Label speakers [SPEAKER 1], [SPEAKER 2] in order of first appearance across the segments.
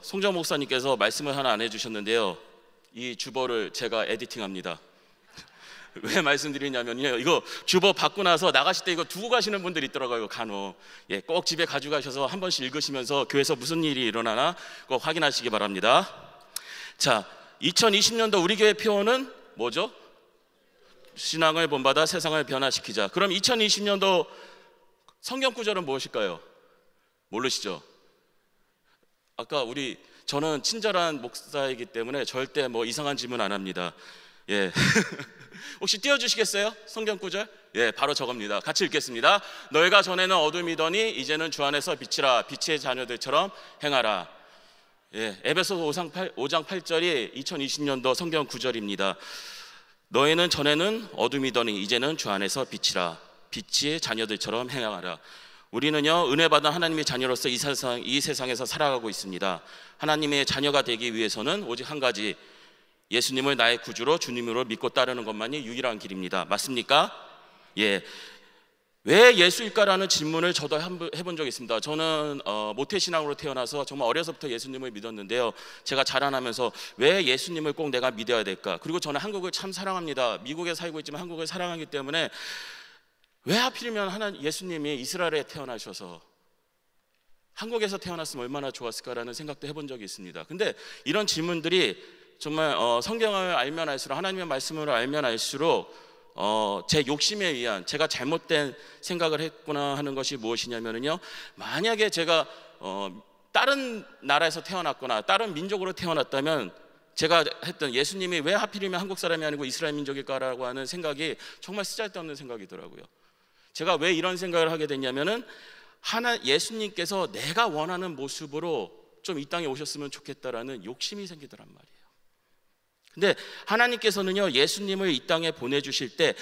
[SPEAKER 1] 송정 목사님께서 말씀을 하나 안 해주셨는데요, 이 주보를 제가 에디팅합니다. 왜 말씀드리냐면요, 이거 주보 받고 나서 나가실 때 이거 두고 가시는 분들이 있더라고요. 간혹 꼭 집에 가져가셔서 한 번씩 읽으시면서 교회에서 무슨 일이 일어나나 꼭 확인하시기 바랍니다. 자, 2020년도 우리 교회 표어는 뭐죠? 신앙을 본받아 세상을 변화시키자. 그럼 2020년도 성경 구절은 무엇일까요? 모르시죠? 아까 저는 친절한 목사이기 때문에 절대 뭐 이상한 질문 안 합니다. 예. 혹시 띄워주시겠어요? 성경 구절? 예, 바로 저겁니다. 같이 읽겠습니다. 너희가 전에는 어둠이더니 이제는 주 안에서 빛이라. 빛의 자녀들처럼 행하라. 예, 에베소서 5장 8절이 2020년도 성경 구절입니다. 너희는 전에는 어둠이더니 이제는 주 안에서 빛이라. 빛의 자녀들처럼 행하라. 우리는요, 은혜 받은 하나님의 자녀로서 이 세상에서 살아가고 있습니다. 하나님의 자녀가 되기 위해서는 오직 한 가지, 예수님을 나의 구주로 주님으로 믿고 따르는 것만이 유일한 길입니다. 맞습니까? 예. 왜 예수일까라는 질문을 저도 해본 적이 있습니다. 저는 모태신앙으로 태어나서 정말 어려서부터 예수님을 믿었는데요, 제가 자라나면서 왜 예수님을 꼭 내가 믿어야 될까? 그리고 저는 한국을 참 사랑합니다. 미국에 살고 있지만 한국을 사랑하기 때문에 왜 하필이면 예수님이 이스라엘에 태어나셔서 한국에서 태어났으면 얼마나 좋았을까라는 생각도 해본 적이 있습니다. 근데 이런 질문들이 정말 성경을 알면 알수록, 하나님의 말씀을 알면 알수록 제 욕심에 의한, 제가 잘못된 생각을 했구나 하는 것이 무엇이냐면요, 만약에 제가 다른 나라에서 태어났거나 다른 민족으로 태어났다면 제가 했던 예수님이 왜 하필이면 한국 사람이 아니고 이스라엘 민족일까라고 하는 생각이 정말 쓰잘데없는 생각이더라고요. 제가 왜 이런 생각을 하게 됐냐면은 예수님께서 내가 원하는 모습으로 좀 이 땅에 오셨으면 좋겠다라는 욕심이 생기더란 말이에요. 근데 하나님께서는요, 예수님을 이 땅에 보내주실 때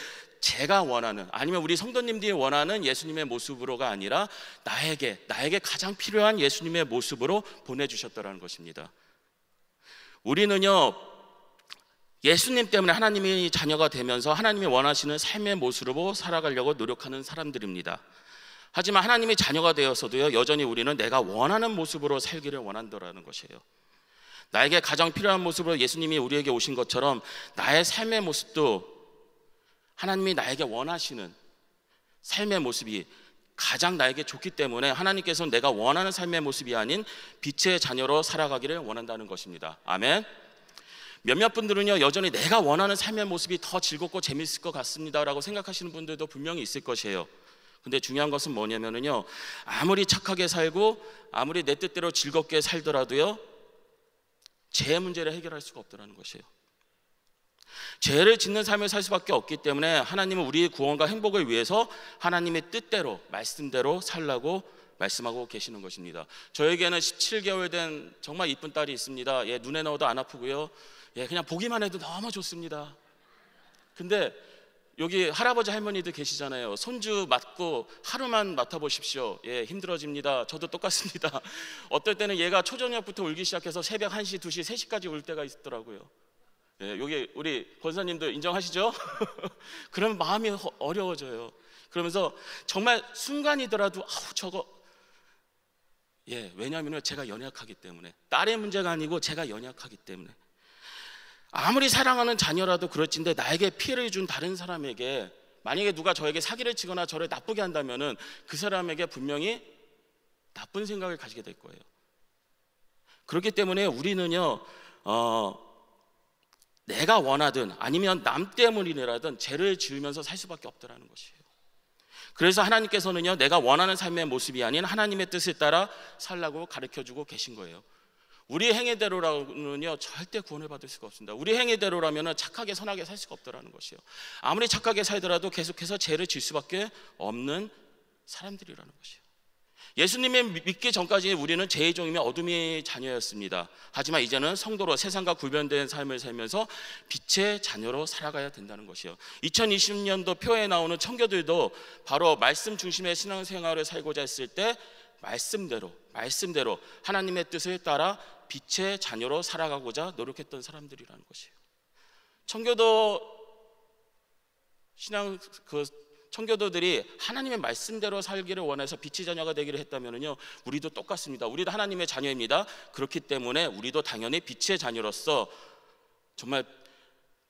[SPEAKER 1] 제가 원하는, 아니면 우리 성도님들이 원하는 예수님의 모습으로가 아니라 나에게 가장 필요한 예수님의 모습으로 보내주셨다라는 것입니다. 우리는요, 예수님 때문에 하나님의 자녀가 되면서 하나님이 원하시는 삶의 모습으로 살아가려고 노력하는 사람들입니다. 하지만 하나님의 자녀가 되어서도요, 여전히 우리는 내가 원하는 모습으로 살기를 원한다라는 것이에요. 나에게 가장 필요한 모습으로 예수님이 우리에게 오신 것처럼 나의 삶의 모습도 하나님이 나에게 원하시는 삶의 모습이 가장 나에게 좋기 때문에 하나님께서는 내가 원하는 삶의 모습이 아닌 빛의 자녀로 살아가기를 원한다는 것입니다. 아멘. 몇몇 분들은요, 여전히 내가 원하는 삶의 모습이 더 즐겁고 재밌을 것 같습니다 라고 생각하시는 분들도 분명히 있을 것이에요. 근데 중요한 것은 뭐냐면요, 아무리 착하게 살고 아무리 내 뜻대로 즐겁게 살더라도요, 죄의 문제를 해결할 수가 없다는 것이에요. 죄를 짓는 삶을 살 수밖에 없기 때문에 하나님은 우리의 구원과 행복을 위해서 하나님의 뜻대로, 말씀대로 살라고 말씀하고 계시는 것입니다. 저에게는 17개월 된 정말 이쁜 딸이 있습니다. 예, 눈에 넣어도 안 아프고요, 예, 그냥 보기만 해도 너무 좋습니다. 근데 여기 할아버지 할머니들 계시잖아요. 손주 맡고 하루만 맡아보십시오. 예, 힘들어집니다. 저도 똑같습니다. 어떨 때는 얘가 초저녁부터 울기 시작해서 새벽 1시, 2시, 3시까지 울 때가 있더라고요. 예, 여기 우리 권사님들 인정하시죠? 그러면 마음이 어려워져요. 그러면서 정말 순간이더라도 저거, 예, 왜냐하면 제가 연약하기 때문에, 딸의 문제가 아니고 제가 연약하기 때문에. 아무리 사랑하는 자녀라도 그렇지인데 나에게 피해를 준 다른 사람에게, 만약에 누가 저에게 사기를 치거나 저를 나쁘게 한다면은 그 사람에게 분명히 나쁜 생각을 가지게 될 거예요. 그렇기 때문에 우리는요, 내가 원하든 아니면 남 때문이라든 죄를 지으면서 살 수밖에 없다라는 것이에요. 그래서 하나님께서는요, 내가 원하는 삶의 모습이 아닌 하나님의 뜻을 따라 살라고 가르쳐주고 계신 거예요. 우리 행위대로라면요, 절대 구원을 받을 수가 없습니다. 우리 행위대로라면 착하게 선하게 살 수가 없다는 것이에요. 아무리 착하게 살더라도 계속해서 죄를 질 수밖에 없는 사람들이라는 것이에요. 예수님을 믿기 전까지 우리는 죄의 종이며 어둠의 자녀였습니다. 하지만 이제는 성도로 세상과 구별된 삶을 살면서 빛의 자녀로 살아가야 된다는 것이에요. 2020년도 표에 나오는 청교들도 바로 말씀 중심의 신앙생활을 살고자 했을 때 말씀대로 하나님의 뜻을 따라 빛의 자녀로 살아가고자 노력했던 사람들이라는 것이에요. 청교도 신앙 청교도들이 하나님의 말씀대로 살기를 원해서 빛의 자녀가 되기를 했다면요, 우리도 똑같습니다. 우리도 하나님의 자녀입니다. 그렇기 때문에 우리도 당연히 빛의 자녀로서 정말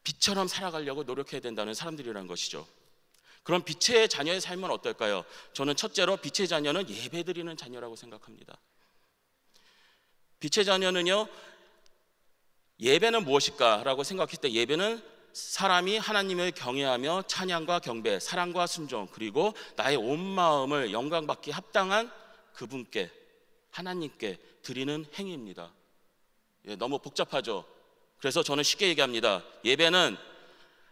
[SPEAKER 1] 빛처럼 살아가려고 노력해야 된다는 사람들이라는 것이죠. 그럼 빛의 자녀의 삶은 어떨까요? 저는 첫째로 빛의 자녀는 예배드리는 자녀라고 생각합니다. 빛의 자녀는요, 예배는 무엇일까? 라고 생각했을 때 예배는 사람이 하나님을 경외하며 찬양과 경배, 사랑과 순종, 그리고 나의 온 마음을 영광받기 합당한 그분께, 하나님께 드리는 행위입니다. 너무 복잡하죠? 그래서 저는 쉽게 얘기합니다. 예배는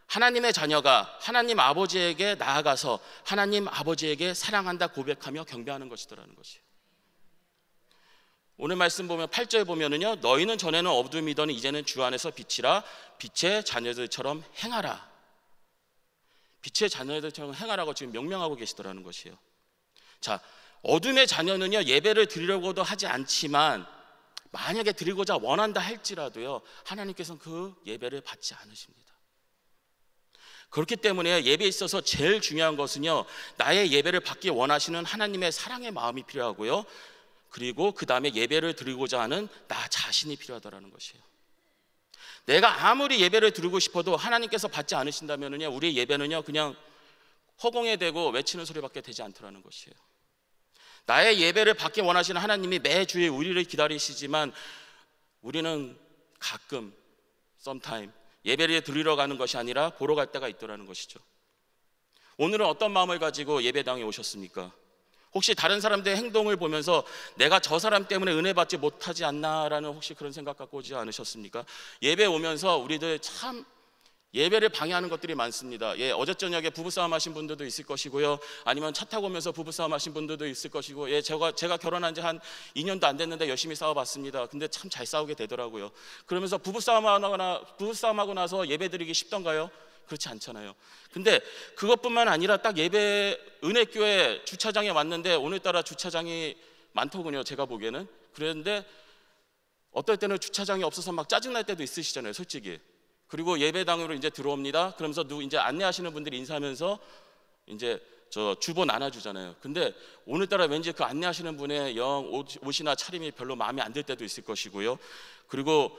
[SPEAKER 1] 하나님의 자녀가 하나님 아버지에게 나아가서 하나님 아버지에게 사랑한다 고백하며 경배하는 것이더라는 것이에요. 오늘 말씀 보면 8절 보면은요, 너희는 전에는 어둠이더니 이제는 주 안에서 빛이라, 빛의 자녀들처럼 행하라. 빛의 자녀들처럼 행하라고 지금 명령하고 계시더라는 것이에요. 자, 어둠의 자녀는요, 예배를 드리려고도 하지 않지만 만약에 드리고자 원한다 할지라도요, 하나님께서는 그 예배를 받지 않으십니다. 그렇기 때문에 예배에 있어서 제일 중요한 것은요, 나의 예배를 받기 원하시는 하나님의 사랑의 마음이 필요하고요, 그리고 그 다음에 예배를 드리고자 하는 나 자신이 필요하다는 것이에요. 내가 아무리 예배를 드리고 싶어도 하나님께서 받지 않으신다면요, 우리의 예배는요 그냥 허공에 대고 외치는 소리밖에 되지 않더라는 것이에요. 나의 예배를 받기 원하시는 하나님이 매주에 우리를 기다리시지만 우리는 가끔 sometime 예배를 드리러 가는 것이 아니라 보러 갈 때가 있더라는 것이죠. 오늘은 어떤 마음을 가지고 예배당에 오셨습니까? 혹시 다른 사람들의 행동을 보면서 내가 저 사람 때문에 은혜 받지 못하지 않나라는 혹시 그런 생각 갖고 오지 않으셨습니까? 예배 오면서 우리들 참 예배를 방해하는 것들이 많습니다. 어제 저녁에 부부싸움 하신 분들도 있을 것이고요, 아니면 차 타고 오면서 부부싸움 하신 분들도 있을 것이고, 제가 결혼한 지 한 2년도 안 됐는데 열심히 싸워봤습니다. 근데 참 잘 싸우게 되더라고요. 그러면서 부부싸움하고 나서 예배 드리기 쉽던가요? 그렇지 않잖아요. 근데 그것뿐만 아니라 딱 예배 은혜교회 주차장에 왔는데 오늘따라 주차장이 많더군요, 제가 보기에는. 그랬는데 어떨 때는 주차장이 없어서 막 짜증날 때도 있으시잖아요, 솔직히. 그리고 예배당으로 이제 들어옵니다. 그러면서 이제 안내하시는 분들이 인사하면서 이제 저 주보 나눠주잖아요. 근데 오늘따라 왠지 그 안내하시는 분의 옷이나 차림이 별로 마음에 안 들 때도 있을 것이고요. 그리고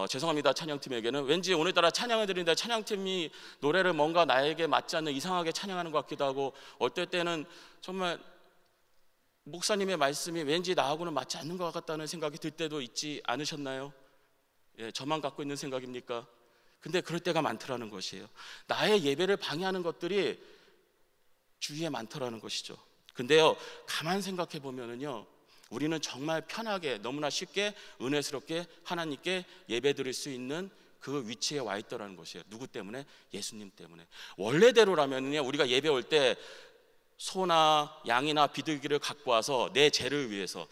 [SPEAKER 1] 죄송합니다, 찬양팀에게는 왠지 오늘따라 찬양을 드리는데 찬양팀이 노래를 뭔가 나에게 맞지 않는 이상하게 찬양하는 것 같기도 하고, 어떨 때는 정말 목사님의 말씀이 왠지 나하고는 맞지 않는 것 같다는 생각이 들 때도 있지 않으셨나요? 저만 갖고 있는 생각입니까? 근데 그럴 때가 많더라는 것이에요. 나의 예배를 방해하는 것들이 주위에 많더라는 것이죠. 근데요, 가만 생각해 보면은요, 우리는 정말 편하게 너무나 쉽게 은혜스럽게 하나님께 예배 드릴 수 있는 그 위치에 와 있더라는 것이에요. 누구 때문에? 예수님 때문에. 원래대로라면요, 우리가 예배 올 때 소나 양이나 비둘기를 갖고 와서 내 죄를 위해서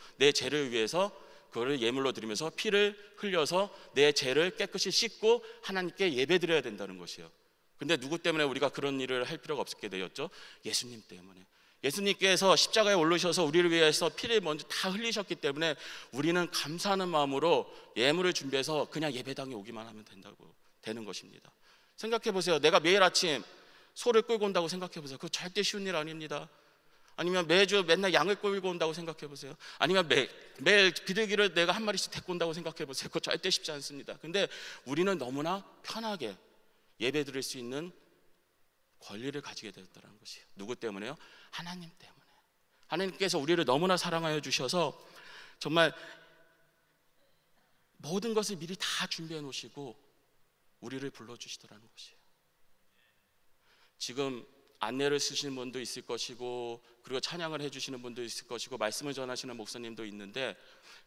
[SPEAKER 1] 그거를 예물로 드리면서 피를 흘려서 내 죄를 깨끗이 씻고 하나님께 예배 드려야 된다는 것이에요. 근데 누구 때문에 우리가 그런 일을 할 필요가 없게 되었죠? 예수님 때문에. 예수님께서 십자가에 올르셔서 우리를 위해서 피를 먼저 다 흘리셨기 때문에 우리는 감사하는 마음으로 예물을 준비해서 그냥 예배당에 오기만 하면 되는 것입니다. 생각해 보세요. 내가 매일 아침 소를 끌고 온다고 생각해 보세요. 그거 절대 쉬운 일 아닙니다. 아니면 맨날 양을 끌고 온다고 생각해 보세요. 아니면 매일 비둘기를 내가 한 마리씩 데리고 온다고 생각해 보세요. 그거 절대 쉽지 않습니다. 근데 우리는 너무나 편하게 예배 드릴 수 있는 권리를 가지게 되었다는 것이에요. 누구 때문에요? 하나님 때문에. 하나님께서 우리를 너무나 사랑하여 주셔서 정말 모든 것을 미리 다 준비해 놓으시고 우리를 불러주시더라는 것이에요. 지금 안내를 쓰시는 분도 있을 것이고, 그리고 찬양을 해주시는 분도 있을 것이고, 말씀을 전하시는 목사님도 있는데,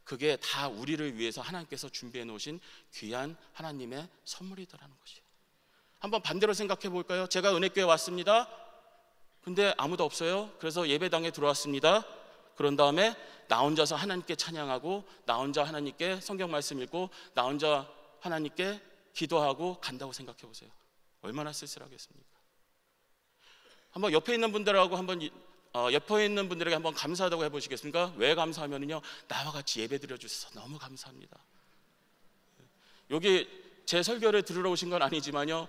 [SPEAKER 1] 그게 다 우리를 위해서 하나님께서 준비해 놓으신 귀한 하나님의 선물이더라는 것이에요. 한번 반대로 생각해 볼까요? 제가 은혜교회 왔습니다. 근데 아무도 없어요. 그래서 예배당에 들어왔습니다. 그런 다음에 나 혼자서 하나님께 찬양하고, 나 혼자 하나님께 성경 말씀 읽고, 나 혼자 하나님께 기도하고 간다고 생각해 보세요. 얼마나 쓸쓸하겠습니까? 한번 옆에 있는 분들하고 옆에 있는 분들에게 한번 감사하다고 해보시겠습니까? 왜 감사하면요, 나와 같이 예배 드려주셔서 너무 감사합니다. 여기 제 설교를 들으러 오신 건 아니지만요,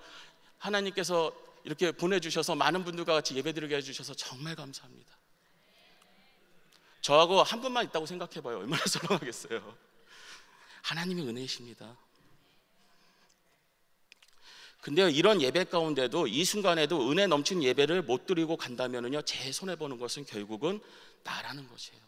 [SPEAKER 1] 하나님께서 이렇게 보내주셔서 많은 분들과 같이 예배드리게 해주셔서 정말 감사합니다. 저하고 한 분만 있다고 생각해봐요. 얼마나 소중하겠어요. 하나님의 은혜이십니다. 근데요, 이런 예배 가운데도 이 순간에도 은혜 넘치는 예배를 못 드리고 간다면요, 제 손해보는 것은 결국은 나라는 것이에요.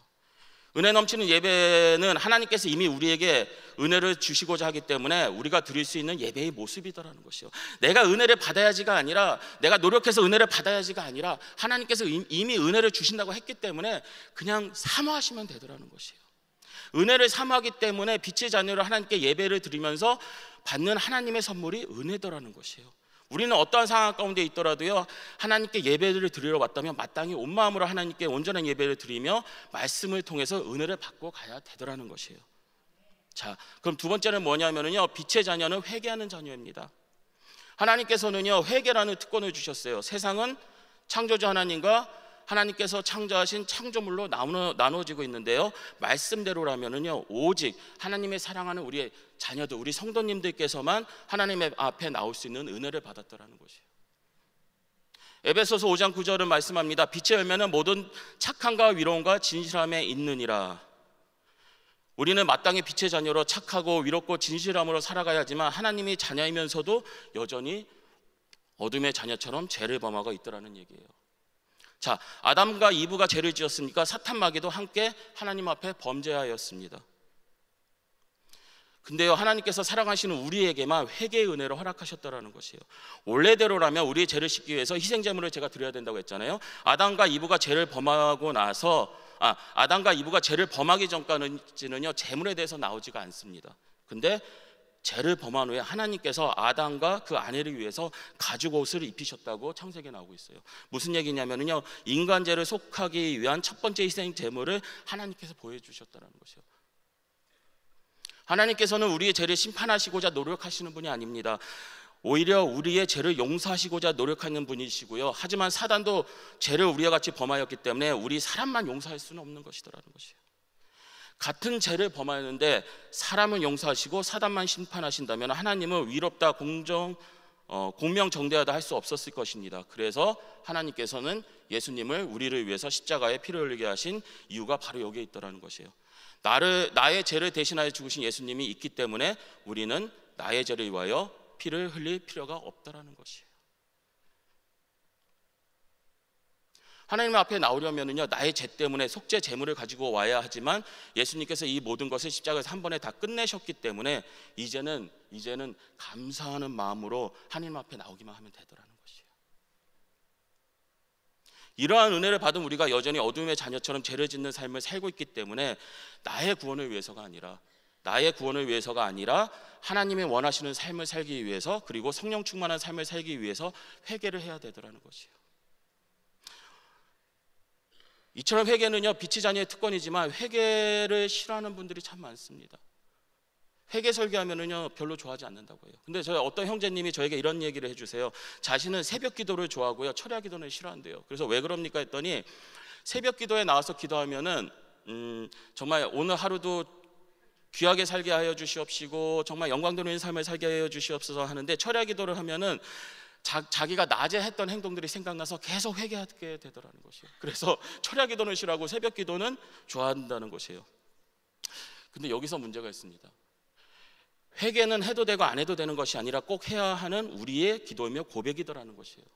[SPEAKER 1] 은혜 넘치는 예배는 하나님께서 이미 우리에게 은혜를 주시고자 하기 때문에 우리가 드릴 수 있는 예배의 모습이다라는 것이요. 내가 은혜를 받아야지가 아니라, 내가 노력해서 은혜를 받아야지가 아니라 하나님께서 이미 은혜를 주신다고 했기 때문에 그냥 사모하시면 되더라는 것이에요. 은혜를 사모하기 때문에 빛의 자녀로 하나님께 예배를 드리면서 받는 하나님의 선물이 은혜더라는 것이에요. 우리는 어떠한 상황 가운데 있더라도요, 하나님께 예배를 드리러 왔다면 마땅히 온 마음으로 하나님께 온전한 예배를 드리며 말씀을 통해서 은혜를 받고 가야 되더라는 것이에요. 자, 그럼 두 번째는 뭐냐면요, 빛의 자녀는 회개하는 자녀입니다. 하나님께서는요, 회개라는 특권을 주셨어요. 세상은 창조주 하나님과 하나님께서 창조하신 창조물로 나눠지고 있는데요, 말씀대로라면은요, 오직 하나님의 사랑하는 우리의 자녀들, 우리 성도님들께서만 하나님의 앞에 나올 수 있는 은혜를 받았더라는 것이에요. 에베소서 5장 9절은 말씀합니다. 빛의 열매는 모든 착함과 위로움과 진실함에 있느니라. 우리는 마땅히 빛의 자녀로 착하고 위롭고 진실함으로 살아가야 하지만 하나님의 자녀이면서도 여전히 어둠의 자녀처럼 죄를 범하고 있더라는 얘기예요. 자, 아담과 이브가 죄를 지었으니까 사탄 마귀도 함께 하나님 앞에 범죄하였습니다. 근데요, 하나님께서 사랑하시는 우리에게만 회개의 은혜를 허락하셨다라는 것이에요. 원래대로라면 우리의 죄를 씻기 위해서 희생제물을 제가 드려야 된다고 했잖아요. 아담과 이브가 죄를 범하고 나서 아담과 이브가 죄를 범하기 전까지는요, 제물에 대해서 나오지가 않습니다. 근데 죄를 범한 후에 하나님께서 아담과 그 아내를 위해서 가죽 옷을 입히셨다고 창세기에 나오고 있어요. 무슨 얘기냐면요, 인간 죄를 속하기 위한 첫 번째 희생 제물을 하나님께서 보여주셨다는 것이요. 하나님께서는 우리의 죄를 심판하시고자 노력하시는 분이 아닙니다. 오히려 우리의 죄를 용서하시고자 노력하는 분이시고요. 하지만 사단도 죄를 우리와 같이 범하였기 때문에 우리 사람만 용서할 수는 없는 것이더라는 것이에요. 같은 죄를 범하였는데 사람은 용서하시고 사단만 심판하신다면 하나님은 위롭다 공명정대하다 할 수 없었을 것입니다. 그래서 하나님께서는 예수님을 우리를 위해서 십자가에 피를 흘리게 하신 이유가 바로 여기에 있더라는 것이에요. 나의 죄를 대신하여 죽으신 예수님이 있기 때문에 우리는 나의 죄를 위하여 피를 흘릴 필요가 없다라는 것이에요. 하나님 앞에 나오려면요, 나의 죄 때문에 속죄 제물을 가지고 와야 하지만 예수님께서 이 모든 것을 십자가에서 한 번에 다 끝내셨기 때문에 이제는 감사하는 마음으로 하나님 앞에 나오기만 하면 되더라는 것이에요. 이러한 은혜를 받은 우리가 여전히 어둠의 자녀처럼 죄를 짓는 삶을 살고 있기 때문에 나의 구원을 위해서가 아니라 하나님의 원하시는 삶을 살기 위해서, 그리고 성령 충만한 삶을 살기 위해서 회개를 해야 되더라는 것이에요. 이처럼 회개는요, 빛의 자녀의 특권이지만 회개를 싫어하는 분들이 참 많습니다. 회개 설교하면은요, 별로 좋아하지 않는다고 해요. 근데 저희 어떤 형제님이 저에게 이런 얘기를 해주세요. 자신은 새벽 기도를 좋아하고요, 철야 기도는 싫어한대요. 그래서 왜 그럽니까 했더니, 새벽 기도에 나와서 기도하면은 정말 오늘 하루도 귀하게 살게 하여 주시옵시고 정말 영광되는 삶을 살게 하여 주시옵소서 하는데, 철야 기도를 하면은 자기가 낮에 했던 행동들이 생각나서 계속 회개하게 되더라는 것이에요. 그래서 철야 기도는 싫어하고 새벽 기도는 좋아한다는 것이에요. 근데 여기서 문제가 있습니다. 회개는 해도 되고 안 해도 되는 것이 아니라 꼭 해야 하는 우리의 기도이며 고백이더라는 것이에요.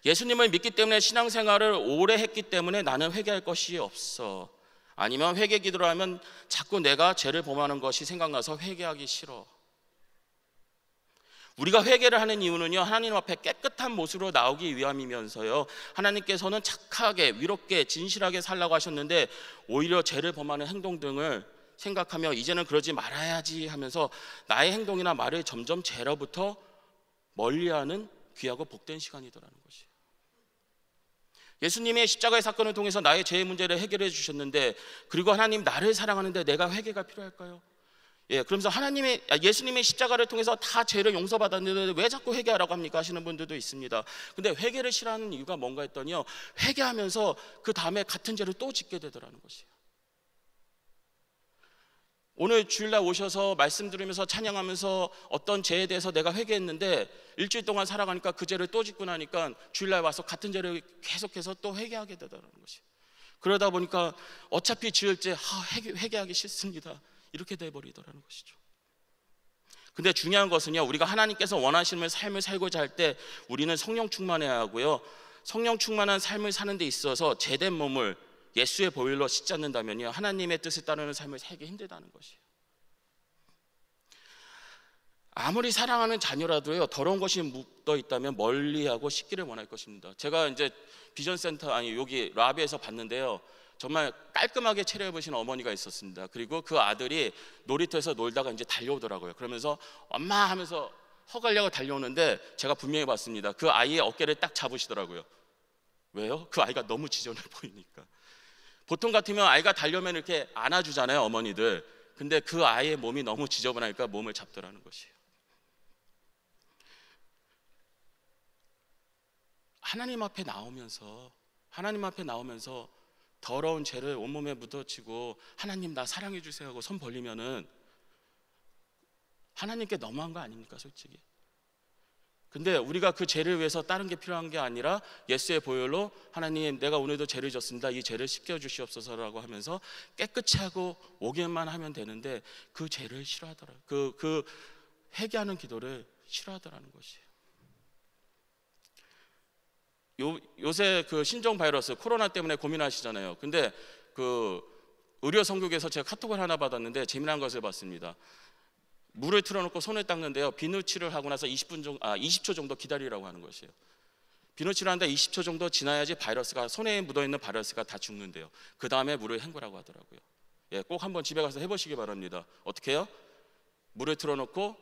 [SPEAKER 1] 예수님을 믿기 때문에 신앙생활을 오래 했기 때문에 나는 회개할 것이 없어, 아니면 회개 기도를 하면 자꾸 내가 죄를 범하는 것이 생각나서 회개하기 싫어. 우리가 회개를 하는 이유는요, 하나님 앞에 깨끗한 모습으로 나오기 위함이면서요, 하나님께서는 착하게 위롭게 진실하게 살라고 하셨는데 오히려 죄를 범하는 행동 등을 생각하며 이제는 그러지 말아야지 하면서 나의 행동이나 말을 점점 죄로부터 멀리하는 귀하고 복된 시간이더라는 것이에요. 예수님의 십자가의 사건을 통해서 나의 죄의 문제를 해결해 주셨는데, 그리고 하나님 나를 사랑하는데 내가 회개가 필요할까요? 그러면서 예수님의 십자가를 통해서 다 죄를 용서받았는데 왜 자꾸 회개하라고 합니까? 하시는 분들도 있습니다. 근데 회개를 싫어하는 이유가 뭔가 했더니요, 회개하면서 그 다음에 같은 죄를 또 짓게 되더라는 것이에요. 오늘 주일날 오셔서 말씀 들으면서 찬양하면서 어떤 죄에 대해서 내가 회개했는데 일주일 동안 살아가니까 그 죄를 또 짓고 나니까 주일날 와서 같은 죄를 계속해서 또 회개하게 되더라는 것이. 그러다 보니까 어차피 지을 죄 회개하기 싫습니다, 이렇게 돼버리더라는 것이죠. 근데 중요한 것은요, 우리가 하나님께서 원하시는 삶을 살고자 할 때 우리는 성령 충만해야 하고요, 성령 충만한 삶을 사는 데 있어서 죄된 몸을 예수의 보혈로 씻지 않는다면요, 하나님의 뜻을 따르는 삶을 살기 힘들다는 것이에요. 아무리 사랑하는 자녀라도요, 더러운 것이 묻어 있다면 멀리하고 씻기를 원할 것입니다. 제가 이제 비전센터, 여기 라비에서 봤는데요, 정말 깔끔하게 차려입으신 어머니가 있었습니다. 그리고 그 아들이 놀이터에서 놀다가 이제 달려오더라고요. 그러면서 엄마 하면서 허가려고 달려오는데 제가 분명히 봤습니다. 그 아이의 어깨를 딱 잡으시더라고요. 왜요? 그 아이가 너무 지저분해 보이니까. 보통 같으면 아이가 달려오면 이렇게 안아주잖아요, 어머니들. 근데 그 아이의 몸이 너무 지저분하니까 몸을 잡더라는 것이에요. 하나님 앞에 나오면서 더러운 죄를 온몸에 묻어치고 하나님 나 사랑해 주세요 하고 손 벌리면은 하나님께 너무한 거 아닙니까, 솔직히? 근데 우리가 그 죄를 위해서 다른 게 필요한 게 아니라 예수의 보혈로 하나님 내가 오늘도 죄를 졌습니다, 이 죄를 씻겨 주시옵소서라고 하면서 깨끗이 하고 오기만 하면 되는데 그 죄를 싫어하더라. 그 회개하는 기도를 싫어하더라는 것이에요. 요새 그 신종 바이러스 코로나 때문에 고민하시잖아요. 근데 그 의료 성국에서 제가 카톡을 하나 받았는데 재미난 것을 봤습니다. 물을 틀어놓고 손을 닦는데요, 비누칠을 하고 나서 20초 정도 기다리라고 하는 것이에요. 비누칠을 하는데 20초 정도 지나야지 바이러스가, 손에 묻어있는 바이러스가 다 죽는데요. 그 다음에 물을 헹구라고 하더라고요. 꼭 한번 집에 가서 해보시기 바랍니다. 어떻게 해요? 물을 틀어놓고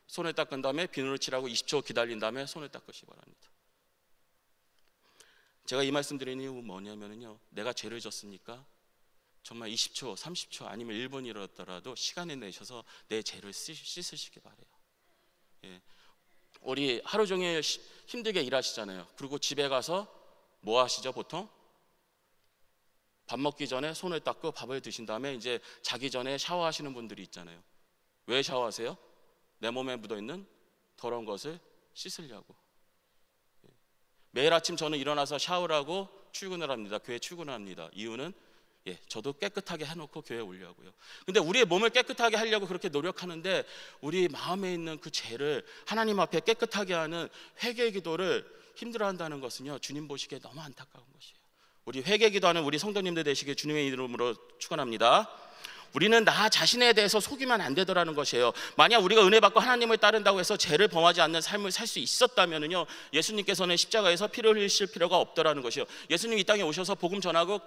[SPEAKER 1] 손을 닦은 다음에 비누를 칠하고 20초 기다린 다음에 손을 닦으시기 바랍니다. 제가 이 말씀 드리는 이유 뭐냐면요, 내가 죄를 졌으니까 정말 20초, 30초 아니면 1분이라도 시간을 내셔서 내 죄를 씻으시기 바래요. 우리 하루 종일 힘들게 일하시잖아요. 그리고 집에 가서 뭐 하시죠? 보통 밥 먹기 전에 손을 닦고 밥을 드신 다음에 이제 자기 전에 샤워하시는 분들이 있잖아요. 왜 샤워하세요? 내 몸에 묻어있는 더러운 것을 씻으려고. 매일 아침 저는 일어나서 샤워를 하고 출근을 합니다. 교회 출근을 합니다. 이유는 저도 깨끗하게 해놓고 교회에 오려고요. 근데 우리의 몸을 깨끗하게 하려고 그렇게 노력하는데 우리 마음에 있는 그 죄를 하나님 앞에 깨끗하게 하는 회개 기도를 힘들어한다는 것은요, 주님 보시기에 너무 안타까운 것이에요. 우리 회개 기도하는 우리 성도님들 되시길 주님의 이름으로 축원합니다. 우리는 나 자신에 대해서 속이면 안 되더라는 것이에요. 만약 우리가 은혜 받고 하나님을 따른다고 해서 죄를 범하지 않는 삶을 살 수 있었다면요, 예수님께서는 십자가에서 피를 흘리실 필요가 없더라는 것이에요. 예수님 이 땅에 오셔서 복음 전하고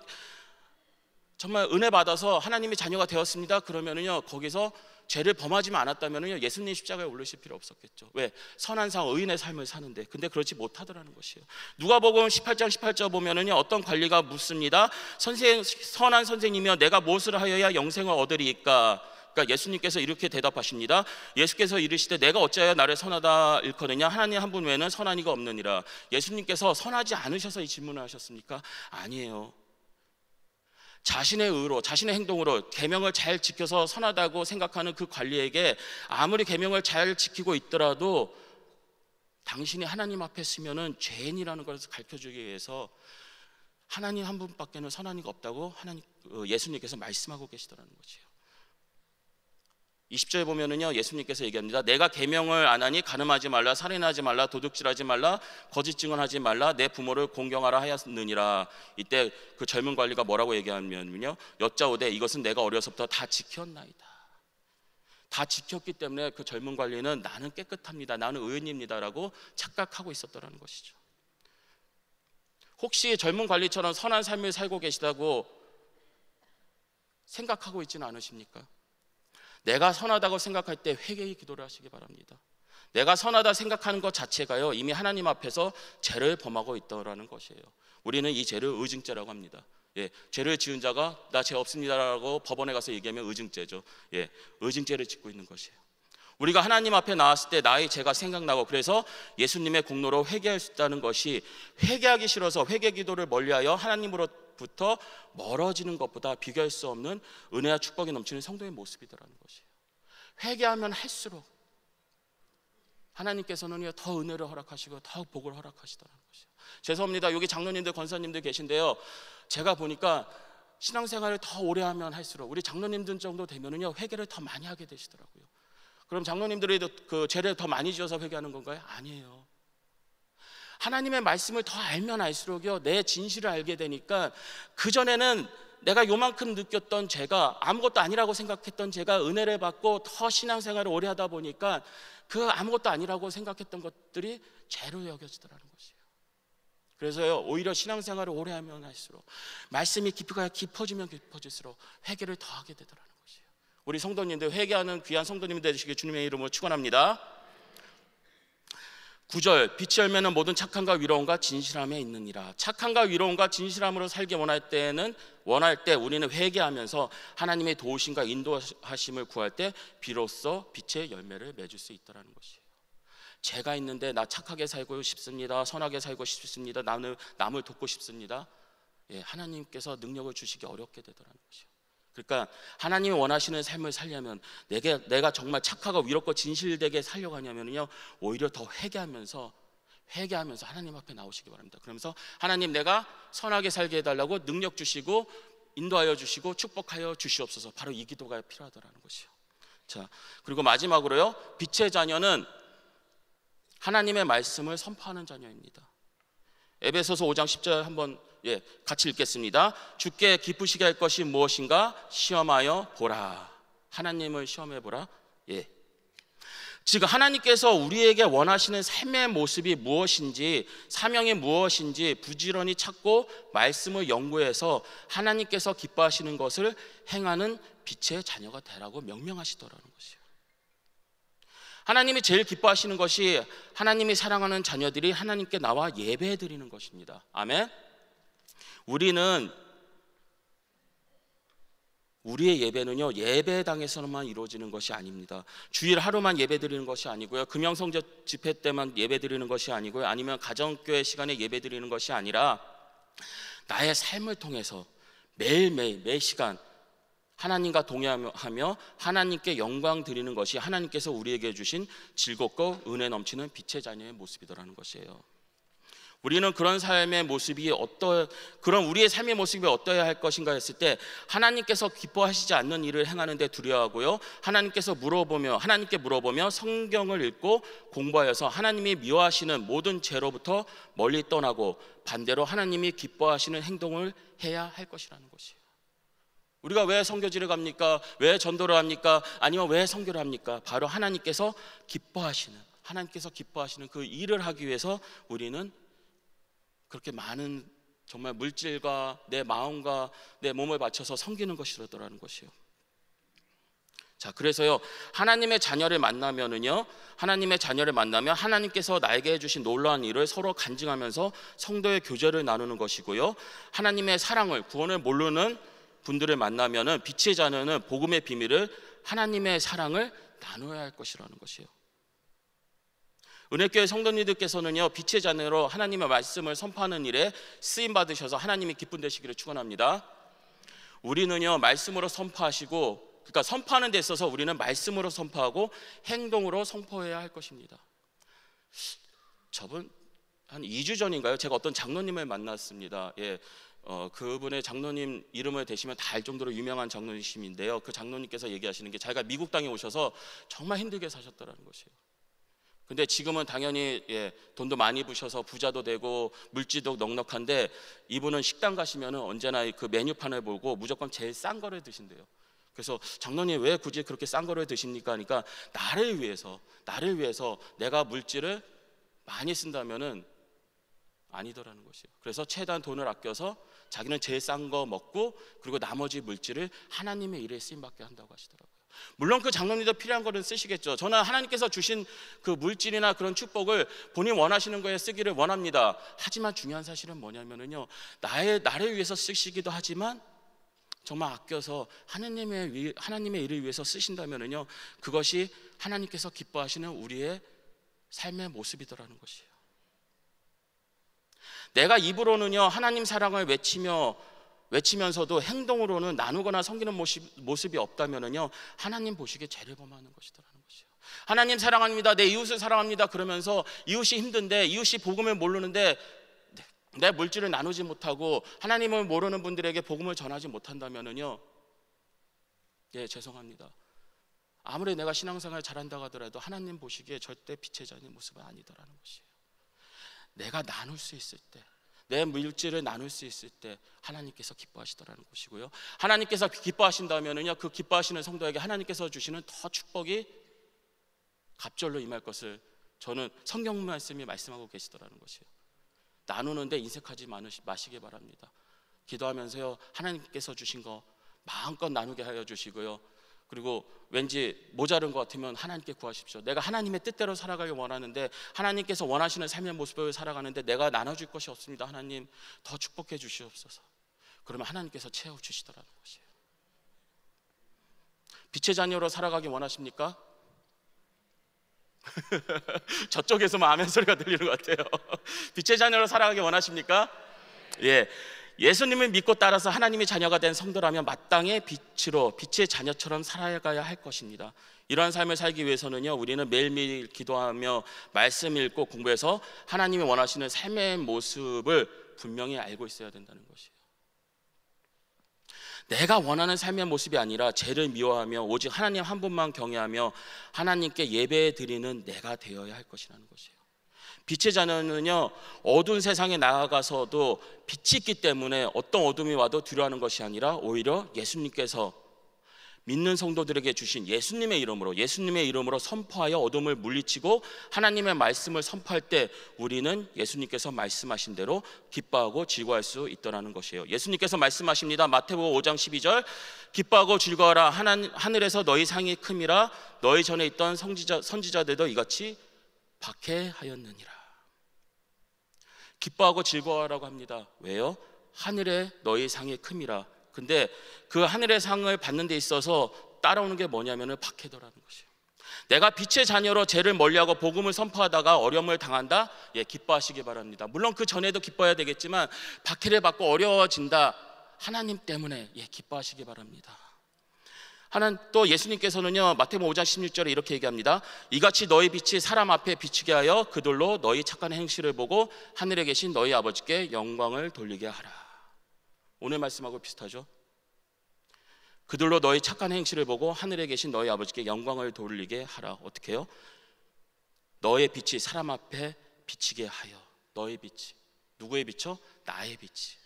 [SPEAKER 1] 정말 은혜 받아서 하나님의 자녀가 되었습니다 그러면은요, 거기서 죄를 범하지만 않았다면요, 예수님 십자가에 올리실 필요 없었겠죠. 왜? 선한 상 의인의 삶을 사는데. 근데 그렇지 못하더라는 것이에요. 누가복음 18장 18절 보면은요, 어떤 관리가 묻습니다. 선한 선생님이여 내가 무엇을 하여야 영생을 얻으리이까? 그러니까 예수님께서 이렇게 대답하십니다. 예수께서 이르시되 내가 어찌하여 나를 선하다 일컫느냐? 하나님 한 분 외에는 선한 이가 없느니라. 예수님께서 선하지 않으셔서 이 질문을 하셨습니까? 아니에요. 자신의 의로, 자신의 행동으로 계명을 잘 지켜서 선하다고 생각하는 그 관리에게 아무리 계명을 잘 지키고 있더라도 당신이 하나님 앞에 서면은 죄인이라는 것을 가르쳐주기 위해서 하나님 한 분밖에는 선한 이가 없다고 예수님께서 말씀하고 계시더라는 거지요. 20절에 보면은요, 예수님께서 얘기합니다. 내가 계명을 안 하니 간음하지 말라, 살인하지 말라, 도둑질하지 말라, 거짓 증언하지 말라, 내 부모를 공경하라 하였느니라. 이때 그 젊은 관리가 뭐라고 얘기하면요, 여짜오되 이것은 내가 어려서부터 다 지켰나이다. 다 지켰기 때문에 그 젊은 관리는 나는 깨끗합니다, 나는 의인입니다라고 착각하고 있었더라는 것이죠. 혹시 젊은 관리처럼 선한 삶을 살고 계시다고 생각하고 있지는 않으십니까? 내가 선하다고 생각할 때 회개의 기도를 하시기 바랍니다. 내가 선하다 생각하는 것 자체가요, 이미 하나님 앞에서 죄를 범하고 있다라는 것이에요. 우리는 이 죄를 의증죄라고 합니다. 죄를 지은 자가 나 죄 없습니다라고 법원에 가서 얘기하면 의증죄죠. 의증죄를 짓고 있는 것이에요. 우리가 하나님 앞에 나왔을 때 나의 죄가 생각나고, 그래서 예수님의 공로로 회개할 수 있다는 것이, 회개하기 싫어서 회개 기도를 멀리하여 하나님으로 것부터 멀어지는 것보다 비교할 수 없는 은혜와 축복이 넘치는 성도의 모습이더라는 것이에요. 회개하면 할수록 하나님께서는 더 은혜를 허락하시고 더 복을 허락하시더라는 것이에요. 죄송합니다. 여기 장로님들, 권사님들 계신데요, 제가 보니까 신앙생활을 더 오래 하면 할수록 우리 장로님들 정도 되면은요 회개를 더 많이 하게 되시더라고요. 그럼 장로님들이 그 죄를 더 많이 지어서 회개하는 건가요? 아니에요. 하나님의 말씀을 더 알면 알수록요 내 진실을 알게 되니까, 그전에는 내가 요만큼 느꼈던 죄가 아무것도 아니라고 생각했던 죄가 은혜를 받고 더 신앙생활을 오래 하다 보니까 그 아무것도 아니라고 생각했던 것들이 죄로 여겨지더라는 것이에요. 그래서요 오히려 신앙생활을 오래 하면 할수록, 말씀이 깊이가 깊어지면 깊어질수록 회개를 더 하게 되더라는 것이에요. 우리 성도님들, 회개하는 귀한 성도님이 되시길 주님의 이름으로 축원합니다. 9절, 빛이 열매는 모든 착함과 위로움과 진실함에 있느니라. 착함과 위로움과 진실함으로 살기 원할 때 우리는 회개하면서 하나님의 도우심과 인도하심을 구할 때 비로소 빛의 열매를 맺을 수 있다는 것이에요. 죄가 있는데 나 착하게 살고 싶습니다, 선하게 살고 싶습니다, 남을 돕고 싶습니다, 하나님께서 능력을 주시기 어렵게 되더라는 것이에요. 그러니까 하나님이 원하시는 삶을 살려면, 내가 정말 착하고 위롭고 진실되게 살려고 하냐면요 오히려 더 회개하면서 하나님 앞에 나오시기 바랍니다. 그러면서 하나님, 내가 선하게 살게 해달라고 능력 주시고 인도하여 주시고 축복하여 주시옵소서. 바로 이 기도가 필요하다는 것이요. 자, 그리고 마지막으로요, 빛의 자녀는 하나님의 말씀을 선포하는 자녀입니다. 에베소서 5장 10절 한번 같이 읽겠습니다. 주께 기쁘시게 할 것이 무엇인가 시험하여 보라. 하나님을 시험해 보라. 즉 하나님께서 우리에게 원하시는 삶의 모습이 무엇인지, 사명이 무엇인지 부지런히 찾고 말씀을 연구해서 하나님께서 기뻐하시는 것을 행하는 빛의 자녀가 되라고 명령하시더라는 것이에요. 하나님이 제일 기뻐하시는 것이 하나님이 사랑하는 자녀들이 하나님께 나와 예배 드리는 것입니다. 아멘. 우리의 예배는요 예배당에서만 이루어지는 것이 아닙니다. 주일 하루만 예배 드리는 것이 아니고요, 금영성전 집회 때만 예배 드리는 것이 아니고요, 아니면 가정교회 시간에 예배 드리는 것이 아니라 나의 삶을 통해서 매일매일 매 시간 하나님과 동행하며 하나님께 영광 드리는 것이 하나님께서 우리에게 주신 즐겁고 은혜 넘치는 빛의 자녀의 모습이더라는 것이에요. 우리는 그런 삶의 모습이 그런 우리의 삶의 모습이 어떠해야 할 것인가 했을 때, 하나님께서 기뻐하시지 않는 일을 행하는데 두려워하고요, 하나님께 물어보며 성경을 읽고 공부하여서 하나님이 미워하시는 모든 죄로부터 멀리 떠나고 반대로 하나님이 기뻐하시는 행동을 해야 할 것이라는 것이에요. 우리가 왜 선교지를 갑니까? 왜 전도를 합니까? 아니면 왜 선교를 합니까? 바로 하나님께서 기뻐하시는 그 일을 하기 위해서 우리는 그렇게 많은 정말 물질과 내 마음과 내 몸을 바쳐서 섬기는 것이라는 것이에요. 자, 그래서요 하나님의 자녀를 만나면 하나님께서 나에게 해주신 놀라운 일을 서로 간증하면서 성도의 교제를 나누는 것이고요, 하나님의 사랑을, 구원을 모르는 분들을 만나면은 빛의 자녀는 복음의 비밀을, 하나님의 사랑을 나눠야 할 것이라는 것이에요. 은혜교회 성도님들께서는요 빛의 자녀로 하나님의 말씀을 선포하는 일에 쓰임 받으셔서 하나님이 기쁨 되시기를 축원합니다. 우리는요 말씀으로 선포하시고, 그러니까 선포하는 데 있어서 우리는 말씀으로 선포하고 행동으로 선포해야 할 것입니다. 저번 한 2주 전인가요? 제가 어떤 장로님을 만났습니다. 그분의 장로님 이름을 대시면 다 알 정도로 유명한 장로님이신데요, 그 장로님께서 얘기하시는 게 자기가 미국 땅에 오셔서 정말 힘들게 사셨다는 것이에요. 근데 지금은 당연히 돈도 많이 부셔서 부자도 되고 물질도 넉넉한데, 이분은 식당 가시면은 언제나 그 메뉴판을 보고 무조건 제일 싼 거를 드신대요. 그래서 장로님 왜 굳이 그렇게 싼 거를 드십니까? 하니까 나를 위해서 내가 물질을 많이 쓴다면은 아니더라는 것이에요. 그래서 최대한 돈을 아껴서 자기는 제일 싼 거 먹고, 그리고 나머지 물질을 하나님의 일에 쓰임받게 한다고 하시더라고요. 물론 그 장로님도 필요한 거는 쓰시겠죠. 저는 하나님께서 주신 그 물질이나 그런 축복을 본인 원하시는 거에 쓰기를 원합니다. 하지만 중요한 사실은 뭐냐면은요, 나를 위해서 쓰시기도 하지만 정말 아껴서 하나님의 일을 위해서 쓰신다면은요, 그것이 하나님께서 기뻐하시는 우리의 삶의 모습이더라는 것이에요. 내가 입으로는요 하나님 사랑을 외치며 외치면서도 행동으로는 나누거나 섬기는 모습이 없다면은요, 하나님 보시기에 죄를 범하는 것이더라는 것이에요. 하나님 사랑합니다, 내 이웃을 사랑합니다 그러면서 이웃이 힘든데, 이웃이 복음을 모르는데 내 물질을 나누지 못하고 하나님을 모르는 분들에게 복음을 전하지 못한다면은요, 예, 죄송합니다. 아무리 내가 신앙생활 잘한다고 하더라도 하나님 보시기에 절대 빛의 자녀의 모습은 아니더라는 것이에요. 내가 나눌 수 있을 때, 내 물질을 나눌 수 있을 때 하나님께서 기뻐하시더라는 것이고요, 하나님께서 기뻐하신다면은요, 그 기뻐하시는 성도에게 하나님께서 주시는 더 축복이 갑절로 임할 것을 저는 성경 말씀이 말씀하고 계시더라는 것이에요. 나누는데 인색하지 마시기 바랍니다. 기도하면서요, 하나님께서 주신 거 마음껏 나누게 하여 주시고요, 그리고 왠지 모자른 것 같으면 하나님께 구하십시오. 내가 하나님의 뜻대로 살아가길 원하는데, 하나님께서 원하시는 삶의 모습을 살아가는데 내가 나눠줄 것이 없습니다. 하나님 더 축복해 주시옵소서. 그러면 하나님께서 채워주시더라는 것이에요. 빛의 자녀로 살아가기 원하십니까? 저쪽에서만 아멘 소리가 들리는 것 같아요. 빛의 자녀로 살아가기 원하십니까? 예, 예수님을 믿고 따라서 하나님의 자녀가 된 성도라면 마땅히 빛으로, 빛의 자녀처럼 살아가야 할 것입니다. 이러한 삶을 살기 위해서는요, 우리는 매일매일 기도하며 말씀 읽고 공부해서 하나님이 원하시는 삶의 모습을 분명히 알고 있어야 된다는 것이에요. 내가 원하는 삶의 모습이 아니라 죄를 미워하며 오직 하나님 한 분만 경외하며 하나님께 예배 드리는 내가 되어야 할 것이라는 것이에요. 빛의 자녀는요, 어두운 세상에 나아가서도 빛이 있기 때문에 어떤 어둠이 와도 두려워하는 것이 아니라 오히려 예수님께서 믿는 성도들에게 주신 예수님의 이름으로 선포하여 어둠을 물리치고 하나님의 말씀을 선포할 때 우리는 예수님께서 말씀하신 대로 기뻐하고 즐거워할 수 있더라는 것이에요. 예수님께서 말씀하십니다. 마태복음 5장 12절, 기뻐하고 즐거워하라. 하늘에서 너희 상이 큼이라. 너희 전에 있던 선지자들도 이같이 박해하였느니라. 기뻐하고 즐거워하라고 합니다. 왜요? 하늘에 너희 상이 큼이라. 근데 그 하늘의 상을 받는 데 있어서 따라오는 게 뭐냐면은 박해더라는 것이에요. 내가 빛의 자녀로 죄를 멀리하고 복음을 선포하다가 어려움을 당한다? 예, 기뻐하시기 바랍니다. 물론 그 전에도 기뻐해야 되겠지만 박해를 받고 어려워진다, 하나님 때문에, 예, 기뻐하시기 바랍니다. 또 예수님께서는요, 마태복음 5장 16절에 이렇게 얘기합니다. 이같이 너희 빛이 사람 앞에 비치게 하여 그들로 너희 착한 행실을 보고 하늘에 계신 너희 아버지께 영광을 돌리게 하라. 오늘 말씀하고 비슷하죠? 그들로 너희 착한 행실을 보고 하늘에 계신 너희 아버지께 영광을 돌리게 하라. 어떻게 해요? 너의 빛이 사람 앞에 비치게 하여. 너의 빛이 누구의 빛이요? 나의 빛이.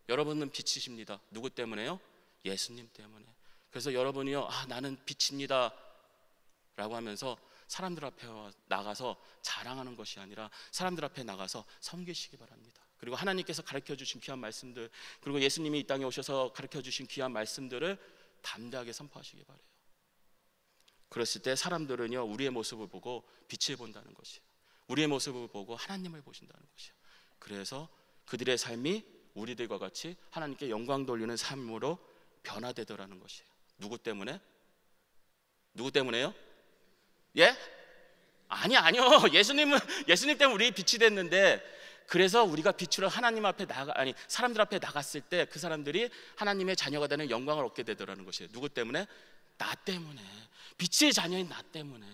[SPEAKER 1] 여러분은 빛이십니다. 누구 때문에요? 예수님 때문에. 그래서 여러분이요, 나는 빛입니다 라고 하면서 사람들 앞에 나가서 자랑하는 것이 아니라 사람들 앞에 나가서 섬기시기 바랍니다. 그리고 하나님께서 가르쳐 주신 귀한 말씀들, 그리고 예수님이 이 땅에 오셔서 가르쳐 주신 귀한 말씀들을 담대하게 선포하시기 바라요. 그랬을 때 사람들은요, 우리의 모습을 보고 빛을 본다는 것이에요. 우리의 모습을 보고 하나님을 보신다는 것이에요. 그래서 그들의 삶이 우리들과 같이 하나님께 영광 돌리는 삶으로 변화되더라는 것이에요. 누구 때문에? 누구 때문에요? 예? 아니요. 예수님 때문에 우리 빛이 됐는데, 그래서 우리가 빛으로 하나님 앞에 사람들 앞에 나갔을 때 그 사람들이 하나님의 자녀가 되는 영광을 얻게 되더라는 것이에요. 누구 때문에? 나 때문에. 빛의 자녀인 나 때문에.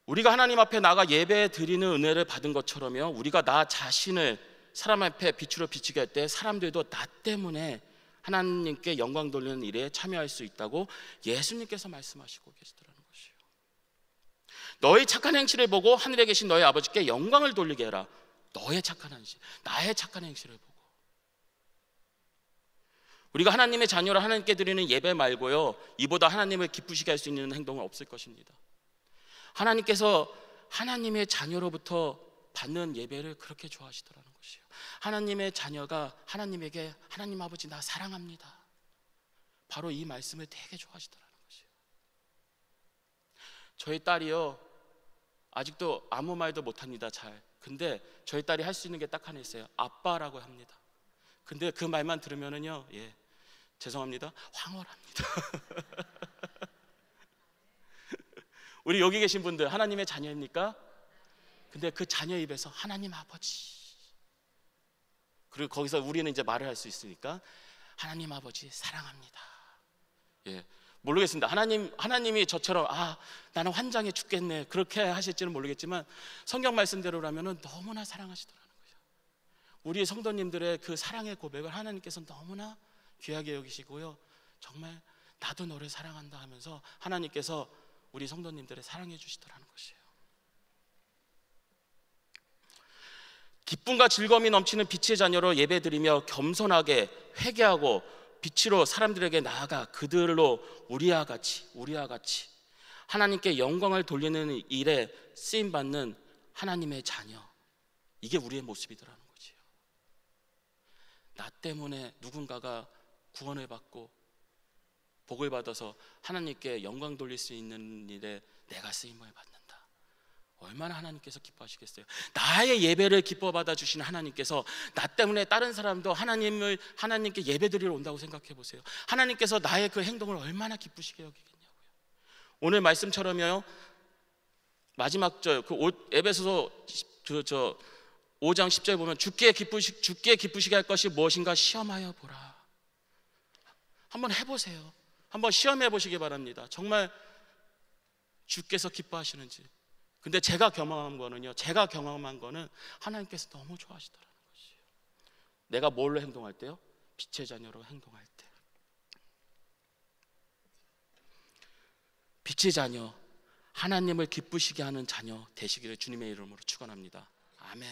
[SPEAKER 1] 우리가 하나님 앞에 나가 예배 드리는 은혜를 받은 것처럼요, 우리가 나 자신을 사람 앞에 빛으로 비치게 할 때 사람들도 나 때문에 하나님께 영광 돌리는 일에 참여할 수 있다고 예수님께서 말씀하시고 계시더라는 것이에요. 너의 착한 행실을 보고 하늘에 계신 너의 아버지께 영광을 돌리게 해라. 너의 착한 행실, 나의 착한 행실을 보고. 우리가 하나님의 자녀로 하나님께 드리는 예배 말고요, 이보다 하나님을 기쁘시게 할 수 있는 행동은 없을 것입니다. 하나님께서 하나님의 자녀로부터 받는 예배를 그렇게 좋아하시더라는 것이에요. 하나님의 자녀가 하나님에게 하나님 아버지 나 사랑합니다, 바로 이 말씀을 되게 좋아하시더라는 것이에요. 저희 딸이요, 아직도 아무 말도 못합니다. 잘. 근데 저희 딸이 할 수 있는 게 딱 하나 있어요. 아빠라고 합니다. 근데 그 말만 들으면은요, 예, 죄송합니다, 황홀합니다. 우리 여기 계신 분들 하나님의 자녀입니까? 근데 그 자녀 입에서 하나님 아버지, 그리고 거기서 우리는 이제 말을 할 수 있으니까 하나님 아버지 사랑합니다. 예, 모르겠습니다. 하나님이 저처럼 나는 환장해 죽겠네 그렇게 하실지는 모르겠지만 성경 말씀대로라면은 너무나 사랑하시더라는 거예요. 우리 성도님들의 그 사랑의 고백을 하나님께서 너무나 귀하게 여기시고요, 정말 나도 너를 사랑한다 하면서 하나님께서 우리 성도님들을 사랑해 주시더라는 것이에요. 기쁨과 즐거움이 넘치는 빛의 자녀로 예배드리며 겸손하게 회개하고 빛으로 사람들에게 나아가 그들로 우리와 같이 하나님께 영광을 돌리는 일에 쓰임받는 하나님의 자녀, 이게 우리의 모습이더라는 거지요. 나 때문에 누군가가 구원을 받고 복을 받아서 하나님께 영광 돌릴 수 있는 일에 내가 쓰임을 받는다. 얼마나 하나님께서 기뻐하시겠어요. 나의 예배를 기뻐 받아 주시는 하나님께서 나 때문에 다른 사람도 하나님께 예배드리러 온다고 생각해 보세요. 하나님께서 나의 그 행동을 얼마나 기쁘시게 여기겠냐고요. 오늘 말씀처럼요, 마지막 절 에베소서 5장 10절 보면 주께 기쁘시게 할 것이 무엇인가 시험하여 보라. 한번 해보세요. 한번 시험해 보시기 바랍니다. 정말 주께서 기뻐하시는지. 근데 제가 경험한 거는 하나님께서 너무 좋아하시더라는 것이에요. 내가 뭘로 행동할 때요? 빛의 자녀로 행동할 때. 빛의 자녀, 하나님을 기쁘시게 하는 자녀 되시기를 주님의 이름으로 축원합니다. 아멘.